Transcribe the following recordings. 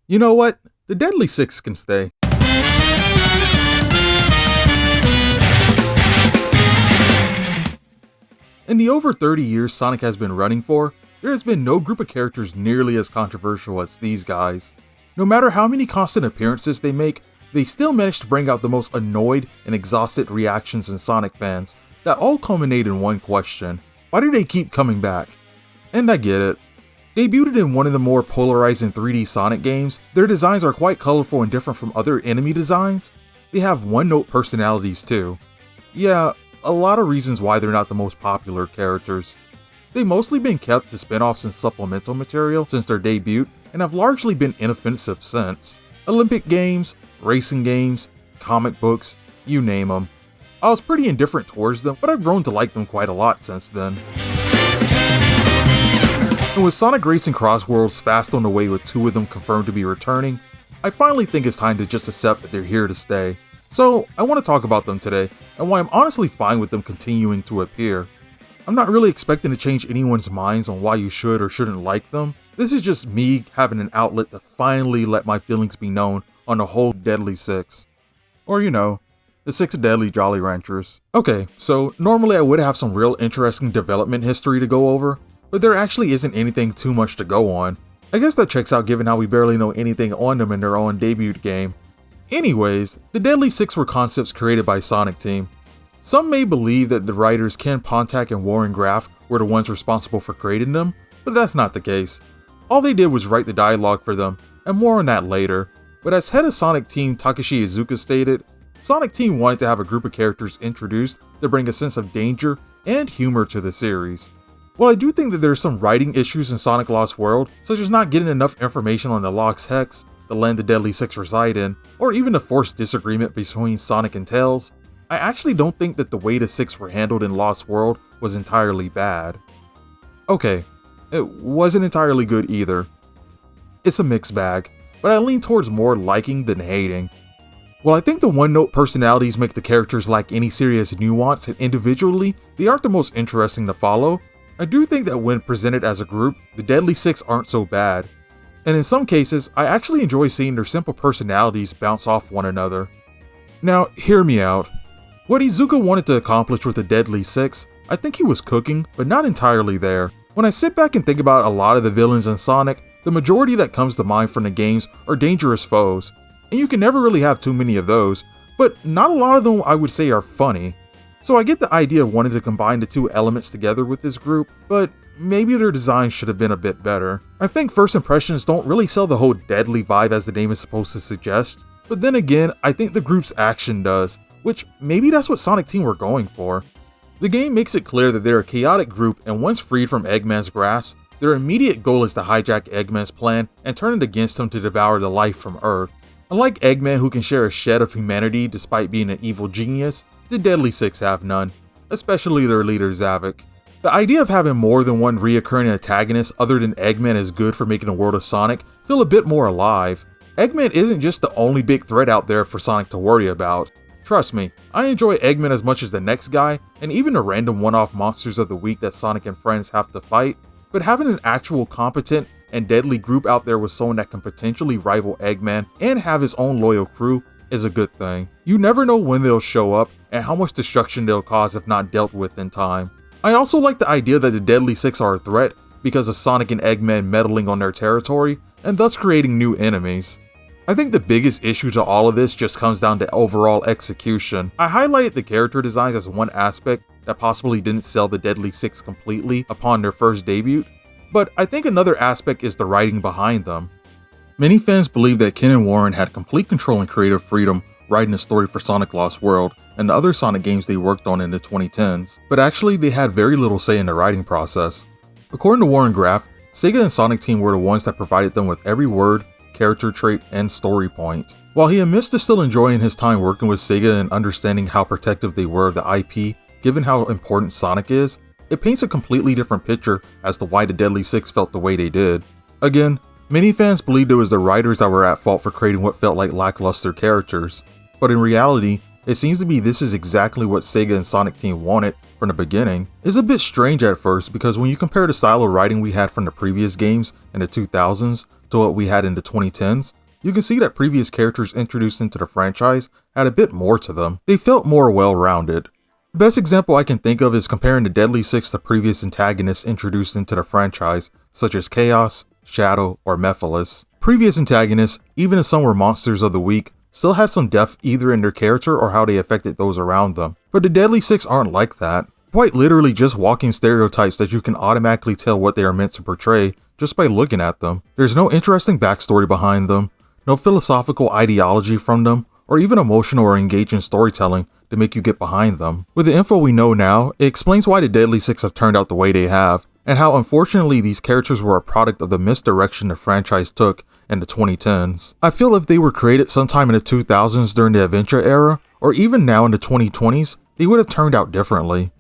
You know what? The Deadly Six can stay. In the over 30 years Sonic has been running for, there has been no group of characters nearly as controversial as these guys. No matter how many constant appearances they make, they still manage to bring out the most annoyed and exhausted reactions in Sonic fans that all culminate in one question: why do they keep coming back? And I get it. Debuted in one of the more polarizing 3D Sonic games, their designs are quite colorful and different from other enemy designs. They have one-note personalities too. Yeah, a lot of reasons why they're not the most popular characters. They've mostly been kept to spin-offs and supplemental material since their debut, and have largely been inoffensive since. Olympic games, racing games, comic books, you name them. I was pretty indifferent towards them, but I've grown to like them quite a lot since then. And with Sonic Racing CrossWorlds fast on the way with 2 of them confirmed to be returning, I finally think it's time to just accept that they're here to stay. So I want to talk about them today, and why I'm honestly fine with them continuing to appear. I'm not really expecting to change anyone's minds on why you should or shouldn't like them. This is just me having an outlet to finally let my feelings be known on the whole Deadly Six. Or the 6 Deadly Jolly Ranchers. Okay, so normally I would have some real interesting development history to go over, but there actually isn't anything too much to go on. I guess that checks out given how we barely know anything on them in their own debut game. Anyways, the Deadly Six were concepts created by Sonic Team. Some may believe that the writers Ken Pontac and Warren Graff were the ones responsible for creating them, but that's not the case. All they did was write the dialogue for them, and more on that later. But as head of Sonic Team Takeshi Iizuka stated, Sonic Team wanted to have a group of characters introduced to bring a sense of danger and humor to the series. While I do think that there's some writing issues in Sonic Lost World, such as not getting enough information on the Lox Hex, the land the Deadly Six reside in, or even the forced disagreement between Sonic and Tails, I actually don't think that the way the 6 were handled in Lost World was entirely bad. Okay, it wasn't entirely good either. It's a mixed bag, but I lean towards more liking than hating. While I think the one-note personalities make the characters lack any serious nuance and individually, they aren't the most interesting to follow, I do think that when presented as a group, the Deadly Six aren't so bad. And in some cases, I actually enjoy seeing their simple personalities bounce off one another. Now, hear me out. What Iizuka wanted to accomplish with the Deadly Six, I think he was cooking, but not entirely there. When I sit back and think about a lot of the villains in Sonic, the majority that comes to mind from the games are dangerous foes. And you can never really have too many of those, but not a lot of them I would say are funny. So I get the idea of wanting to combine the 2 elements together with this group, but maybe their design should have been a bit better. I think first impressions don't really sell the whole deadly vibe as the name is supposed to suggest, but then again, I think the group's action does, which maybe that's what Sonic Team were going for. The game makes it clear that they're a chaotic group, and once freed from Eggman's grasp, their immediate goal is to hijack Eggman's plan and turn it against him to devour the life from Earth. Unlike Eggman, who can share a shed of humanity despite being an evil genius, the Deadly Six have none, especially their leader Zavok. The idea of having more than one reoccurring antagonist other than Eggman is good for making the world of Sonic feel a bit more alive. Eggman isn't just the only big threat out there for Sonic to worry about. Trust me, I enjoy Eggman as much as the next guy, and even the random one-off monsters of the week that Sonic and friends have to fight, but having an actual competent and deadly group out there with someone that can potentially rival Eggman and have his own loyal crew is a good thing. You never know when they'll show up and how much destruction they'll cause if not dealt with in time. I also like the idea that the Deadly Six are a threat because of Sonic and Eggman meddling on their territory and thus creating new enemies. I think the biggest issue to all of this just comes down to overall execution. I highlighted the character designs as one aspect that possibly didn't sell the Deadly Six completely upon their first debut, but I think another aspect is the writing behind them. Many fans believe that Ken and Warren had complete control and creative freedom writing the story for Sonic Lost World and the other Sonic games they worked on in the 2010s, but actually they had very little say in the writing process. According to Warren Graff, SEGA and Sonic Team were the ones that provided them with every word, character trait, and story point. While he admits to still enjoying his time working with SEGA and understanding how protective they were of the IP, given how important Sonic is, it paints a completely different picture as to why the Deadly Six felt the way they did. Again, many fans believed it was the writers that were at fault for creating what felt like lackluster characters, but in reality, it seems to be this is exactly what SEGA and Sonic Team wanted from the beginning. It's a bit strange at first because when you compare the style of writing we had from the previous games in the 2000s to what we had in the 2010s, you can see that previous characters introduced into the franchise had a bit more to them. They felt more well-rounded. The best example I can think of is comparing the Deadly Six to previous antagonists introduced into the franchise, such as Chaos, Shadow, or Mephiles. Previous antagonists, even if some were monsters of the week, still had some depth either in their character or how they affected those around them. But the Deadly Six aren't like that. Quite literally just walking stereotypes that you can automatically tell what they are meant to portray just by looking at them. There's no interesting backstory behind them, no philosophical ideology from them, or even emotional or engaging storytelling to make you get behind them. With the info we know now, it explains why the Deadly Six have turned out the way they have, and how unfortunately these characters were a product of the misdirection the franchise took in the 2010s. I feel if they were created sometime in the 2000s during the adventure era, or even now in the 2020s, they would have turned out differently.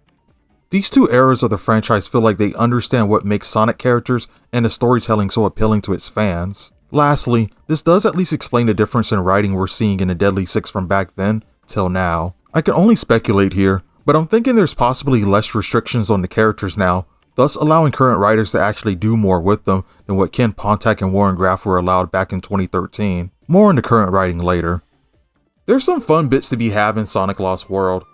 These two eras of the franchise feel like they understand what makes Sonic characters and the storytelling so appealing to its fans. Lastly, this does at least explain the difference in writing we're seeing in the Deadly Six from back then till now. I can only speculate here, but I'm thinking there's possibly less restrictions on the characters now, thus allowing current writers to actually do more with them than what Ken Pontac and Warren Graff were allowed back in 2013. More on the current writing later. There's some fun bits to be had in Sonic Lost World.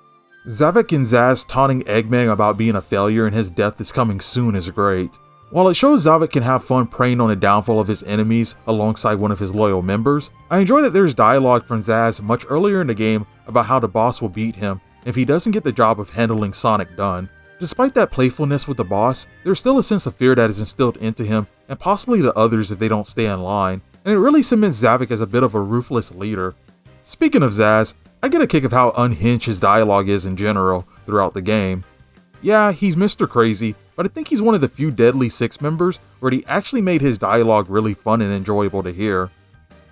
Zavok and Zazz taunting Eggman about being a failure and his death is coming soon is great. While it shows Zavok can have fun preying on the downfall of his enemies alongside one of his loyal members, I enjoy that there's dialogue from Zazz much earlier in the game about how the boss will beat him if he doesn't get the job of handling Sonic done. Despite that playfulness with the boss, there's still a sense of fear that is instilled into him and possibly the others if they don't stay in line, and it really cements Zavok as a bit of a ruthless leader. Speaking of Zazz, I get a kick of how unhinged his dialogue is in general throughout the game. Yeah, he's Mr. Crazy, but I think he's one of the few Deadly Six members where he actually made his dialogue really fun and enjoyable to hear.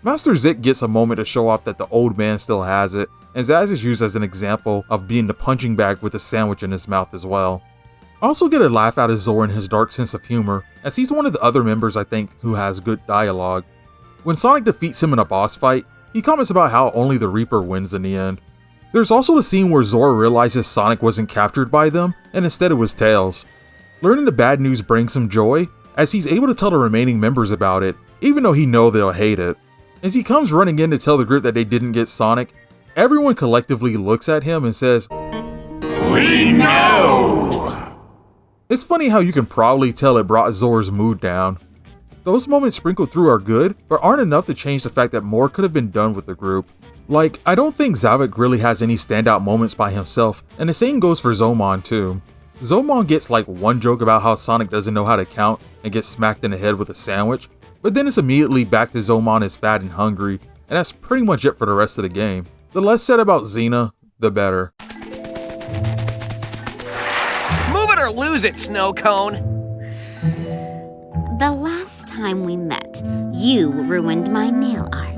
Master Zik gets a moment to show off that the old man still has it, and Zazz is used as an example of being the punching bag with a sandwich in his mouth as well. I also get a laugh out of Zor and his dark sense of humor, as he's one of the other members I think who has good dialogue. When Sonic defeats him in a boss fight, he comments about how only the Reaper wins in the end. There's also the scene where Zor realizes Sonic wasn't captured by them, and instead it was Tails. Learning the bad news brings him joy, as he's able to tell the remaining members about it, even though he knows they'll hate it. As he comes running in to tell the group that they didn't get Sonic, everyone collectively looks at him and says, "We know!" It's funny how you can probably tell it brought Zor's mood down. Those moments sprinkled through are good, but aren't enough to change the fact that more could have been done with the group. Like, I don't think Zavok really has any standout moments by himself, and the same goes for Zomon too. Zomon gets like one joke about how Sonic doesn't know how to count and gets smacked in the head with a sandwich, but then it's immediately back to Zomon is fat and hungry, and that's pretty much it for the rest of the game. The less said about Xena, the better. Move it or lose it, Snow Cone! The last time we met, you ruined my nail art.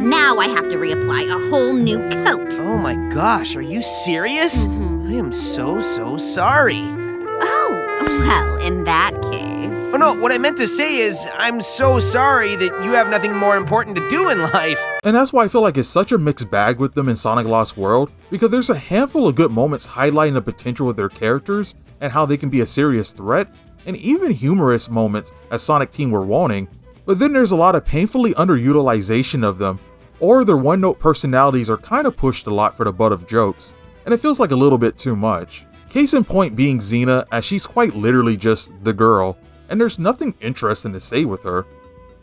Now I have to reapply a whole new coat. Oh my gosh, are you serious? I am so sorry. Oh, well, in that case... Oh no, what I meant to say is, I'm so sorry that you have nothing more important to do in life. And that's why I feel like it's such a mixed bag with them in Sonic Lost World, because there's a handful of good moments highlighting the potential of their characters and how they can be a serious threat, and even humorous moments as Sonic Team were wanting, but then there's a lot of painfully underutilization of them, or their one-note personalities are kind of pushed a lot for the butt of jokes, and it feels like a little bit too much. Case in point being Xena, as she's quite literally just the girl, and there's nothing interesting to say with her.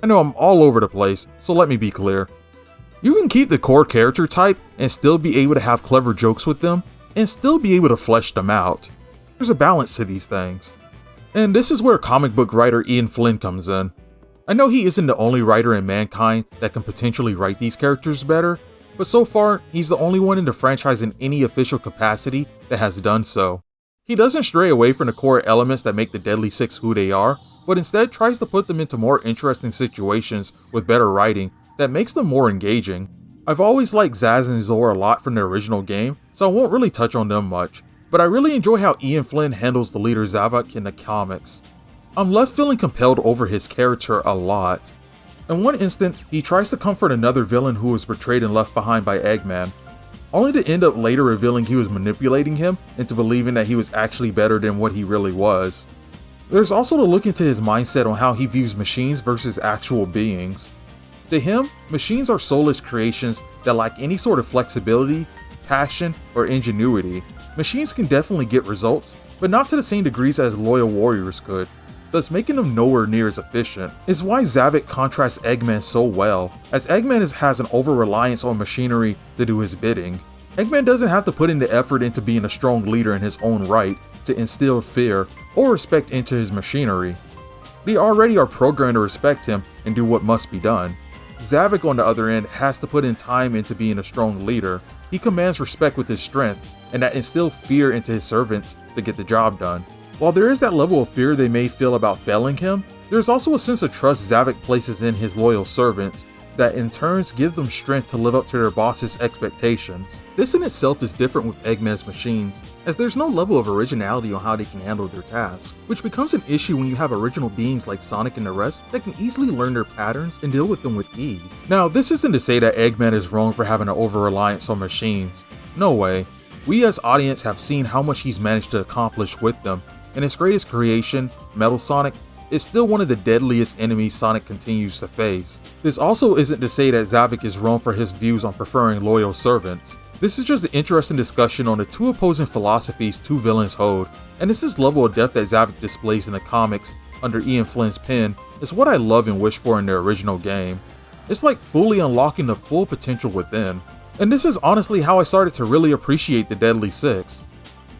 I know I'm all over the place, so let me be clear. You can keep the core character type and still be able to have clever jokes with them, and still be able to flesh them out. There's a balance to these things. And this is where comic book writer Ian Flynn comes in. I know he isn't the only writer in mankind that can potentially write these characters better, but so far, he's the only one in the franchise in any official capacity that has done so. He doesn't stray away from the core elements that make the Deadly Six who they are, but instead tries to put them into more interesting situations with better writing that makes them more engaging. I've always liked Zazz and Zor a lot from the original game, so I won't really touch on them much, but I really enjoy how Ian Flynn handles the leader Zavok in the comics. I'm left feeling compelled over his character a lot. In one instance, he tries to comfort another villain who was betrayed and left behind by Eggman. only to end up later revealing he was manipulating him into believing that he was actually better than what he really was. There's also to look into his mindset on how he views machines versus actual beings. To him, machines are soulless creations that lack any sort of flexibility, passion, or ingenuity. Machines can definitely get results, but not to the same degrees as loyal warriors could, thus making them nowhere near as efficient. Is why Zavok contrasts Eggman so well, as Eggman has an over-reliance on machinery to do his bidding. Eggman doesn't have to put in the effort into being a strong leader in his own right to instill fear or respect into his machinery. They already are programmed to respect him and do what must be done. Zavok, on the other end, has to put in time into being a strong leader. He commands respect with his strength, and that instills fear into his servants to get the job done. While there is that level of fear they may feel about failing him, there's also a sense of trust Zavok places in his loyal servants that in turns give them strength to live up to their boss's expectations. This in itself is different with Eggman's machines, as there's no level of originality on how they can handle their tasks, which becomes an issue when you have original beings like Sonic and the rest that can easily learn their patterns and deal with them with ease. Now, this isn't to say that Eggman is wrong for having an over-reliance on machines. No way. We as audience have seen how much he's managed to accomplish with them, and his greatest creation, Metal Sonic, is still one of the deadliest enemies Sonic continues to face. This also isn't to say that Zavok is wrong for his views on preferring loyal servants. This is just an interesting discussion on the two opposing philosophies two villains hold, and it's this level of depth that Zavok displays in the comics under Ian Flynn's pen is what I love and wish for in their original game. It's like fully unlocking the full potential within. And this is honestly how I started to really appreciate the Deadly Six.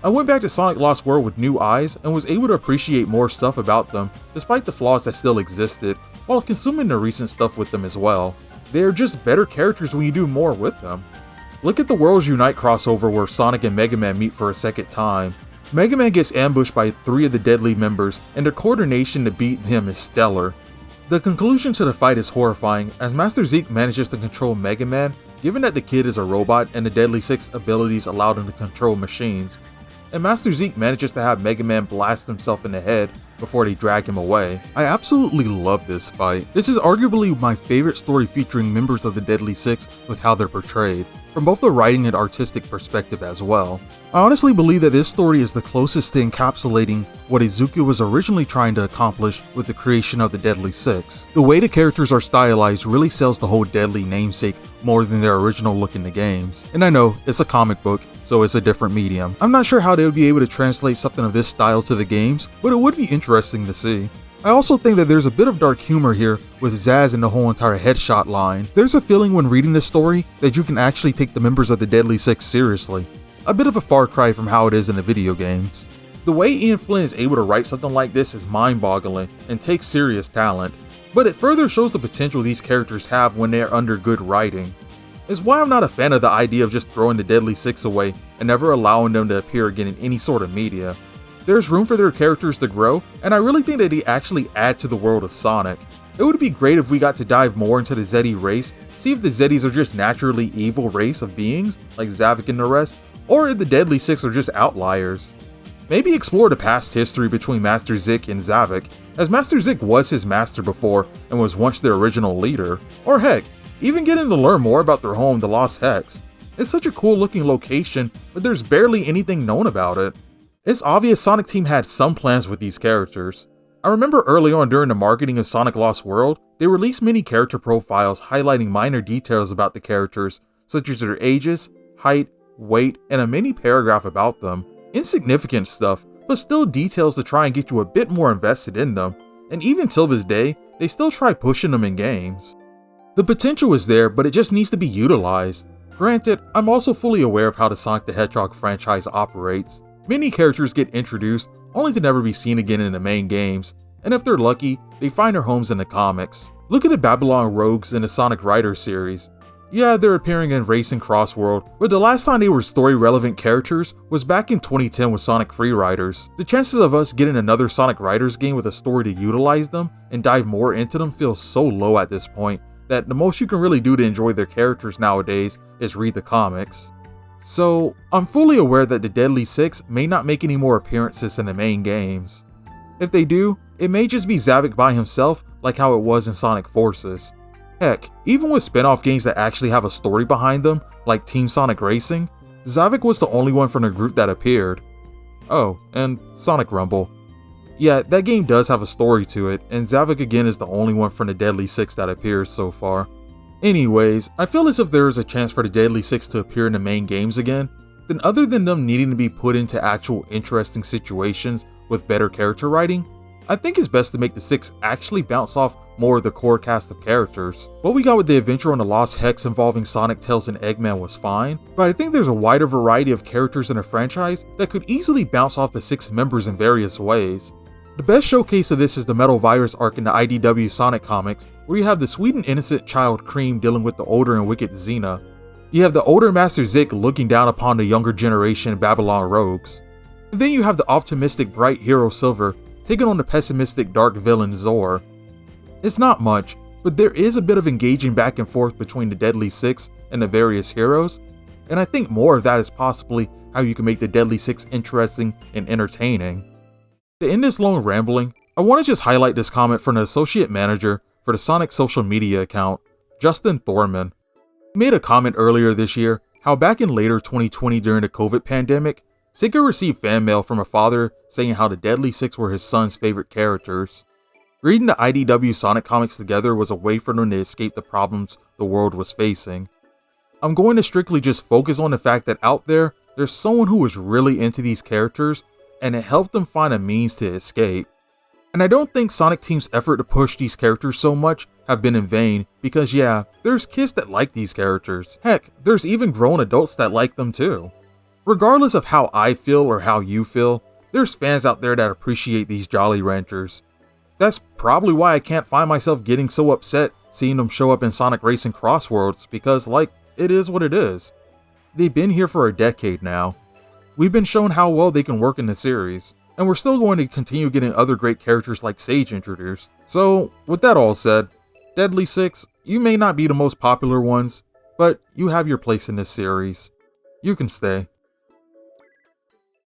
I went back to Sonic Lost World with new eyes and was able to appreciate more stuff about them, despite the flaws that still existed, while consuming the recent stuff with them as well. They are just better characters when you do more with them. Look at the Worlds Unite crossover where Sonic and Mega Man meet for a second time. Mega Man gets ambushed by 3 of the Deadly members, and their coordination to beat him is stellar. The conclusion to the fight is horrifying, as Master Zeke manages to control Mega Man, given that the kid is a robot and the Deadly Six abilities allow him to control machines. And Master Zeke manages to have Mega Man blast himself in the head before they drag him away. I absolutely love this fight. This is arguably my favorite story featuring members of the Deadly Six with how they're portrayed, from both the writing and artistic perspective as well. I honestly believe that this story is the closest to encapsulating what Izuku was originally trying to accomplish with the creation of the Deadly Six. The way the characters are stylized really sells the whole Deadly namesake more than their original look in the games. And I know, it's a comic book, so it's a different medium. I'm not sure how they would be able to translate something of this style to the games, but it would be interesting to see. I also think that there's a bit of dark humor here with Zazz and the whole entire headshot line. There's a feeling when reading this story that you can actually take the members of the Deadly Six seriously. A bit of a far cry from how it is in the video games. The way Ian Flynn is able to write something like this is mind-boggling and takes serious talent, but it further shows the potential these characters have when they are under good writing. It's why I'm not a fan of the idea of just throwing the Deadly Six away and never allowing them to appear again in any sort of media. There's room for their characters to grow, and I really think that they actually add to the world of Sonic. It would be great if we got to dive more into the Zeddy race, see if the Zeddies are just naturally evil race of beings, like Zavok and the rest, or if the Deadly Six are just outliers. Maybe explore the past history between Master Zik and Zavok, as Master Zik was his master before and was once their original leader, or heck, even getting to learn more about their home, the Lost Hex. It's such a cool looking location, but there's barely anything known about it. It's obvious Sonic Team had some plans with these characters. I remember early on during the marketing of Sonic Lost World, they released many character profiles highlighting minor details about the characters, such as their ages, height, weight, and a mini paragraph about them. Insignificant stuff, but still details to try and get you a bit more invested in them, and even till this day, they still try pushing them in games. The potential is there, but it just needs to be utilized. Granted, I'm also fully aware of how the Sonic the Hedgehog franchise operates. Many characters get introduced, only to never be seen again in the main games, and if they're lucky, they find their homes in the comics. Look at the Babylon Rogues in the Sonic Riders series. Yeah, they're appearing in Racing CrossWorlds, but the last time they were story-relevant characters was back in 2010 with Sonic Free Riders. The chances of us getting another Sonic Riders game with a story to utilize them and dive more into them feels so low at this point that the most you can really do to enjoy their characters nowadays is read the comics. So, I'm fully aware that the Deadly Six may not make any more appearances in the main games. If they do, it may just be Zavok by himself like how it was in Sonic Forces. Heck, even with spin-off games that actually have a story behind them, like Team Sonic Racing, Zavok was the only one from the group that appeared. Oh, and Sonic Rumble. Yeah, that game does have a story to it, and Zavok again is the only one from the Deadly Six that appears so far. Anyways, I feel as if there is a chance for the Deadly Six to appear in the main games again, then other than them needing to be put into actual interesting situations with better character writing, I think it's best to make the Six actually bounce off more of the core cast of characters. What we got with the adventure on the Lost Hex involving Sonic, Tails, and Eggman was fine, but I think there's a wider variety of characters in a franchise that could easily bounce off the Six members in various ways. The best showcase of this is the Metal Virus arc in the IDW Sonic comics, where you have the sweet and innocent child Cream dealing with the older and wicked Xena. You have the older Master Zik looking down upon the younger generation Babylon rogues. And then you have the optimistic bright hero Silver taking on the pessimistic dark villain Zor. It's not much, but there is a bit of engaging back and forth between the Deadly Six and the various heroes, and I think more of that is possibly how you can make the Deadly Six interesting and entertaining. To end this long rambling, I want to just highlight this comment from the associate manager for the Sonic social media account, Justin Thorman. He made a comment earlier this year how back in later 2020 during the COVID pandemic, SEGA received fan mail from a father saying how the Deadly Six were his son's favorite characters. Reading the IDW Sonic comics together was a way for them to escape the problems the world was facing. I'm going to strictly just focus on the fact that out there's someone who was really into these characters, and it helped them find a means to escape. And I don't think Sonic Team's effort to push these characters so much have been in vain, because yeah, there's kids that like these characters. Heck, there's even grown adults that like them too. Regardless of how I feel or how you feel, there's fans out there that appreciate these Jolly Ranchers. That's probably why I can't find myself getting so upset seeing them show up in Sonic Racing CrossWorlds, because like, it is what it is. They've been here for a decade now. We've been shown how well they can work in the series, and we're still going to continue getting other great characters like Sage introduced. So, with that all said, Deadly Six, you may not be the most popular ones, but you have your place in this series. You can stay.